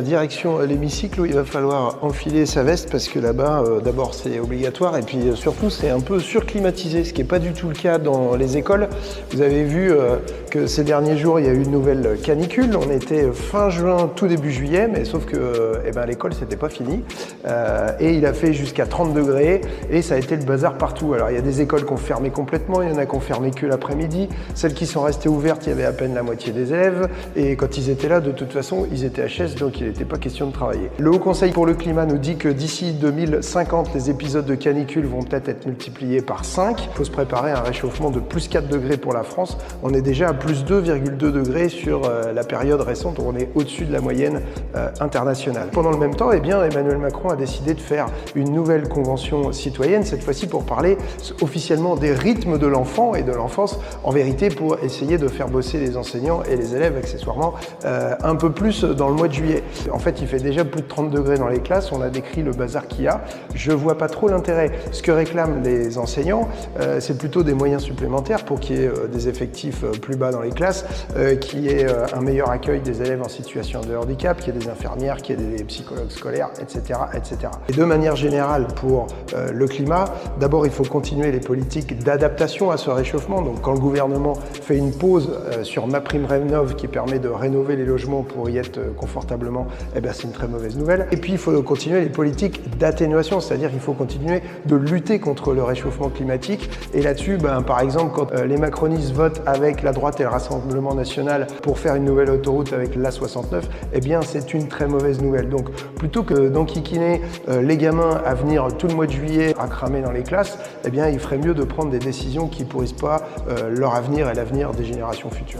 Direction l'hémicycle où il va falloir enfiler sa veste parce que là-bas, d'abord c'est obligatoire et puis surtout c'est un peu surclimatisé, ce qui n'est pas du tout le cas dans les écoles. Vous avez vu que ces derniers jours il y a eu une nouvelle canicule. On était fin juin, tout début juillet, mais sauf que l'école c'était pas fini et il a fait jusqu'à 30 degrés et ça a été le bazar partout. Alors il y a des écoles qui ont fermé complètement, il y en a qui ont fermé que l'après-midi. Celles qui sont restées ouvertes, il y avait à peine la moitié des élèves et quand ils étaient là, de toute façon, ils étaient HS, donc il n'était pas question de travailler. Le Haut Conseil pour le climat nous dit que d'ici 2050, les épisodes de canicule vont peut-être être multipliés par 5. Il faut se préparer à un réchauffement de plus 4 degrés pour la France. On est déjà à plus 2,2 degrés sur la période récente où on est au-dessus de la moyenne internationale. Pendant le même temps, Emmanuel Macron a décidé de faire une nouvelle convention citoyenne, cette fois-ci pour parler officiellement des rythmes de l'enfant et de l'enfance, en vérité pour essayer de faire bosser les enseignants et les élèves accessoirement un peu plus dans le mois de juillet. En fait, il fait déjà plus de 30 degrés dans les classes, on a décrit le bazar qu'il y a. Je vois pas trop l'intérêt. Ce que réclament les enseignants, c'est plutôt des moyens supplémentaires pour qu'il y ait des effectifs plus bas dans les classes, qu'il y ait un meilleur accueil des élèves en situation de handicap, qu'il y ait des infirmières, qu'il y ait des psychologues scolaires, etc., etc. Et de manière générale, pour le climat, d'abord, il faut continuer les politiques d'adaptation à ce réchauffement. Donc, quand le gouvernement fait une pause sur MaPrimeRénov' qui permet de rénover les logements pour y être confortablement, c'est une très mauvaise nouvelle. Et puis il faut continuer les politiques d'atténuation, c'est-à-dire qu'il faut continuer de lutter contre le réchauffement climatique. Et là-dessus, par exemple, quand les macronistes votent avec la droite et le Rassemblement national pour faire une nouvelle autoroute avec l'A69, c'est une très mauvaise nouvelle. Donc plutôt que d'enquiquiner les gamins à venir tout le mois de juillet à cramer dans les classes, il ferait mieux de prendre des décisions qui ne pourrissent pas leur avenir et l'avenir des générations futures.